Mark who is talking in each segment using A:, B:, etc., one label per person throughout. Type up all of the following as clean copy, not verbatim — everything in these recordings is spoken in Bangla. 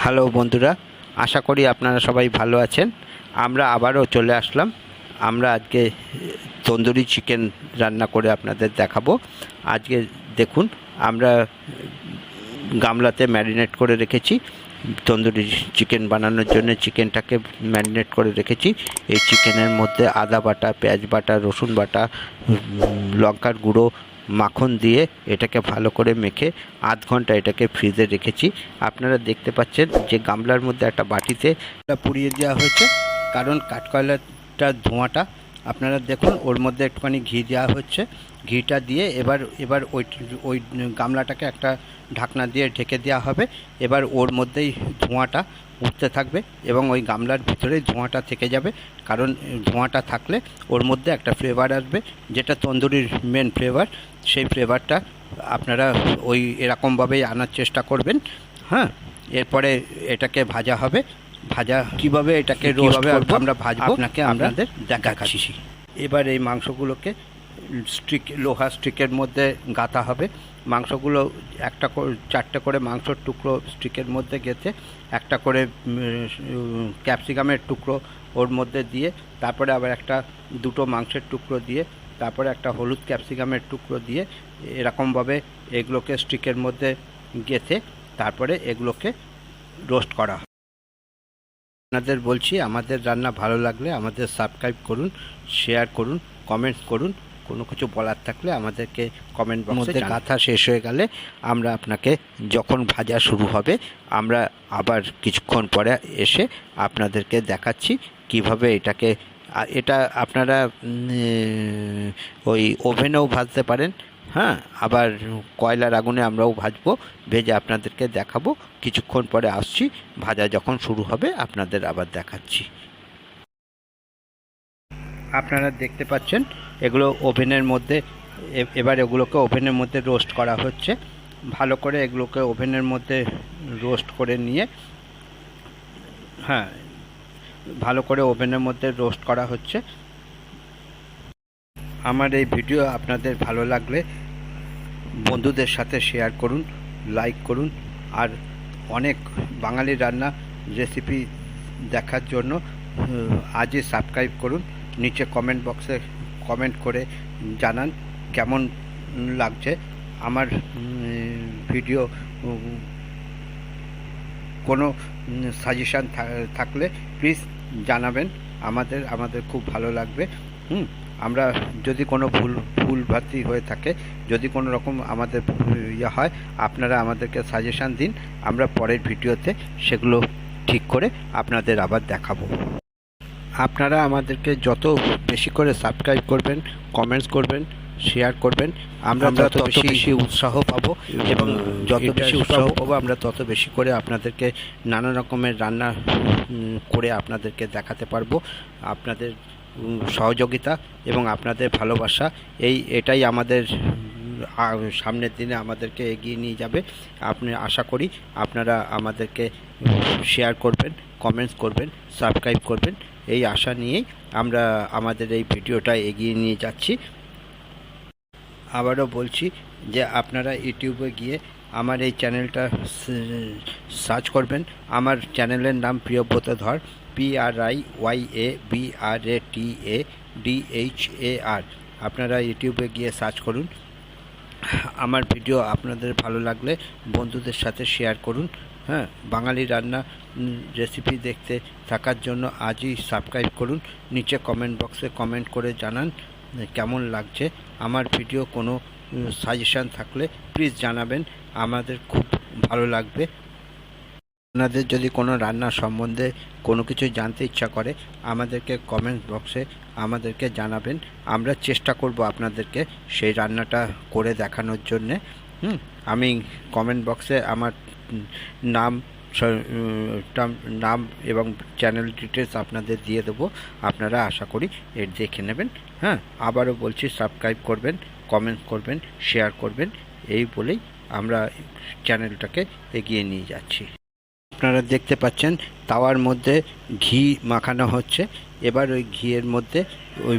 A: হ্যালো বন্ধুরা, আশা করি আপনারা সবাই ভালো আছেন। আমরা আবারও চলে আসলাম। আমরা আজকে তন্দুরি চিকেন রান্না করে আপনাদের দেখাবো। আজকে দেখুন, আমরা গামলাতে ম্যারিনেট করে রেখেছি তন্দুরি চিকেন বানানোর জন্য। চিকেনটাকে ম্যারিনেট করে রেখেছি। এই চিকেনের মধ্যে আদা বাটা, পেঁয়াজ বাটা, রসুন বাটা, লঙ্কার গুঁড়ো, মাখন দিয়ে এটাকে ভালো করে মেখে আধ ঘন্টা এটাকে ফ্রিজে রেখেছি। আপনারা দেখতে পাচ্ছেন যে গামলার মধ্যে একটা বাটিতে পুড়িয়ে দেওয়া হয়েছে, কারণ কাঠকয়লাটার ধোঁয়াটা আপনারা দেখুন, ওর মধ্যে একটুখানি ঘি দেওয়া হচ্ছে। ঘিটা দিয়ে এবার ওই গামলাটাকে একটা ঢাকনা দিয়ে ঢেকে দেওয়া হবে। এবার ওর মধ্যেই ধোঁয়াটা উঠতে থাকবে এবং ওই গামলার ভিতরেই ধোঁয়াটা থেকে যাবে, কারণ ধোঁয়াটা থাকলে ওর মধ্যে একটা ফ্লেভার আসবে, যেটা তন্দুরির মেন ফ্লেভার। সেই ফ্লেভারটা আপনারা ওই এরকমভাবেই আনার চেষ্টা করবেন। হ্যাঁ, এরপরে এটাকে ভাজা হবে। ভাজা কিভাবে এটাকে আমরা ভাজবো আপনাদের দেখাচ্ছি। এবার এই মাংসগুলোকে লোহা স্টিকের মধ্যে গাঁথা হবে। মাংসগুলো চারটে করে মাংসর টুকরো স্টিকের মধ্যে গেঁথে একটা করে ক্যাপসিকামের টুকরো ওর মধ্যে দিয়ে, তারপরে আবার দুটো মাংসের টুকরো দিয়ে, তারপরে একটা হলুদ ক্যাপসিকামের টুকরো দিয়ে এরকমভাবে এগুলোকে স্টিকের মধ্যে গেঁথে তারপরে এগুলোকে রোস্ট করা হয়। আপনাদের বলছি, আমাদের রান্না ভালো লাগলে আমাদের সাবস্ক্রাইব করুন, শেয়ার করুন, কমেন্টস করুন। কোনো কিছু বলার থাকলে আমাদেরকে কমেন্ট বক্সে গাঁথা শেষ হয়ে গেলে আমরা আপনাকে, যখন ভাজা শুরু হবে, আমরা আবার কিছুক্ষণ পরে এসে আপনাদেরকে দেখাচ্ছি কিভাবে এটা আপনারা ওই ওভেনেও ভাজতে পারেন। হ্যাঁ, আবার কয়লার আগুনে আমরাও ভাজবো, ভেজে আপনাদেরকে দেখাবো। কিছুক্ষণ পরে আসছি, ভাজা যখন শুরু হবে আপনাদের আবার দেখাচ্ছি। আপনারা দেখতে পাচ্ছেন এগুলো ওভেনের মধ্যে, এবার এগুলোকে ওভেনের মধ্যে রোস্ট করা হচ্ছে। ভালো করে এগুলোকে ওভেনের মধ্যে রোস্ট করে নিয়ে, হ্যাঁ, ভালো করে ওভেনের মধ্যে রোস্ট করা হচ্ছে। আমার এই ভিডিও আপনাদের ভালো লাগলে বন্ধুদের সাথে শেয়ার করুন, লাইক করুন। আর অনেক বাঙালি রান্না রেসিপি দেখার জন্য আজই সাবস্ক্রাইব করুন। নিচে কমেন্ট বক্সে কমেন্ট করে জানান কেমন লাগছে আমার ভিডিও। কোনো সাজেশান থাকলে প্লিজ জানাবেন, আমাদের খুব ভালো লাগবে। আমরা যদি কোনো ভুল ভ্রান্তি হয়ে থাকে, যদি কোনো রকম আমাদের হয়, আপনারা আমাদেরকে সাজেশান দিন। আমরা পরের ভিডিওতে সেগুলো ঠিক করে আপনাদের আবার দেখাবো। আপনারা আমাদেরকে যত বেশি করে সাবস্ক্রাইব করবেন, কমেন্টস করবেন, শেয়ার করবেন, আমরা তত বেশি উৎসাহ পাবো। এবং যত বেশি উৎসাহ পাবো, আমরা তত বেশি করে আপনাদেরকে নানা রকমের রান্না করে আপনাদেরকে দেখাতে পারবো। আপনাদের সহযোগিতা এবং আপনাদের ভালোবাসা এটাই আমাদের সামনের দিনে আমাদেরকে এগিয়ে নিয়ে যাবে। আশা করি আপনারা আমাদেরকে শেয়ার করবেন, কমেন্টস করবেন, সাবস্ক্রাইব করবেন। এই আশা নিয়েই আমরা আমাদের এই ভিডিওটা এগিয়ে নিয়ে যাচ্ছি। আবারও বলছি যে আপনারা ইউটিউবে গিয়ে আমার এই চ্যানেলটা সার্চ করবেন। আমার চ্যানেলের নাম প্রিয়ব্রত ধর, PRIYABRATADHAR। আপনারা ইউটিউবে গিয়ে সার্চ করুন। আমার ভিডিও আপনাদের ভালো লাগলে বন্ধুদের সাথে শেয়ার করুন। হ্যাঁ, বাঙালি রান্না রেসিপি দেখতে থাকার জন্য আজই সাবস্ক্রাইব করুন। নিচে কমেন্ট বক্সে কমেন্ট করে জানান কেমন লাগছে আমার ভিডিও। কোনো সাজেশান থাকলে প্লিজ জানাবেন, আমাদের খুব ভালো লাগবে। আপনাদের যদি কোনো রান্না সম্বন্ধে কোনো কিছু জানতে ইচ্ছা করে, আমাদেরকে কমেন্ট বক্সে আমাদেরকে জানাবেন। আমরা চেষ্টা করব আপনাদেরকে সেই রান্নাটা করে দেখানোর জন্যে। আমি কমেন্ট বক্সে আমার নাম এবং চ্যানেল ডিটেলস আপনাদের দিয়ে দেবো। আপনারা আশা করি দেখে নেবেন। হ্যাঁ, আবারও বলছি, সাবস্ক্রাইব করবেন, কমেন্ট করবেন, শেয়ার করবেন। এই বলেই আমরা চ্যানেলটাকে এগিয়ে নিয়ে যাচ্ছি। আপনারা দেখতে পাচ্ছেন তাওয়ার মধ্যে ঘি মাখানো হচ্ছে। এবার ওই ঘিয়ের মধ্যে ওই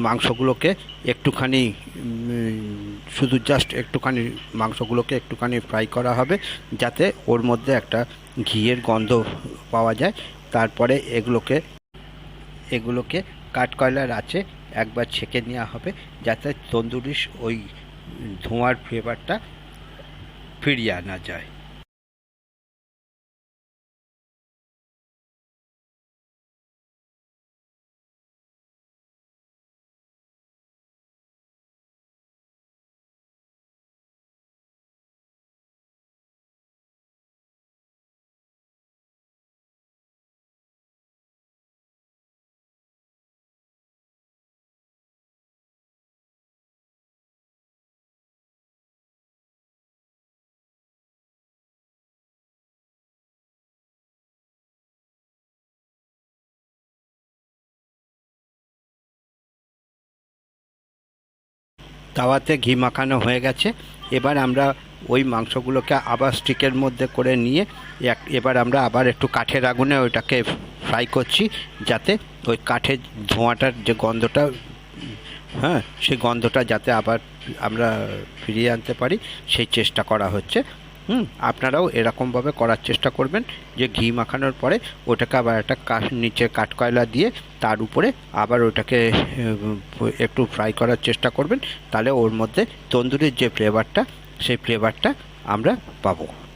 A: মাংসগুলোকে একটুখানি শুধু জাস্ট একটুখানি মাংসগুলোকে একটুখানি ফ্রাই করা হবে, যাতে ওর মধ্যে একটা ঘিয়ের গন্ধ পাওয়া যায়। তারপরে এগুলোকে কাঠকয়লার আঁচে একবার ছেঁকে নেওয়া হবে, যাতে তন্দুরির ওই ধোঁয়ার ফ্লেভারটা ফিরিয়ে আনা যায়। তাওয়াতে ঘি মাখানো হয়ে গেছে। এবার আমরা ওই মাংসগুলোকে আবার স্টিকের মধ্যে করে নিয়ে এবার আমরা আবার একটু কাঠের আগুনে ওইটাকে ফ্রাই করছি, যাতে ওই কাঠের ধোঁয়াটার যে গন্ধটা, হ্যাঁ, সেই গন্ধটা যাতে আবার আমরা ফিরিয়ে আনতে পারি, সেই চেষ্টা করা হচ্ছে। আপনারাও এরকমভাবে করার চেষ্টা করবেন, যে ঘি মাখানোর পরে ওটাকে আবার একটা নিচে কাঠকয়লা দিয়ে তার উপরে আবার ওটাকে একটু ফ্রাই করার চেষ্টা করবেন। তাহলে ওর মধ্যে তন্দুরির যে ফ্লেভারটা, সেই ফ্লেভারটা আমরা পাবো।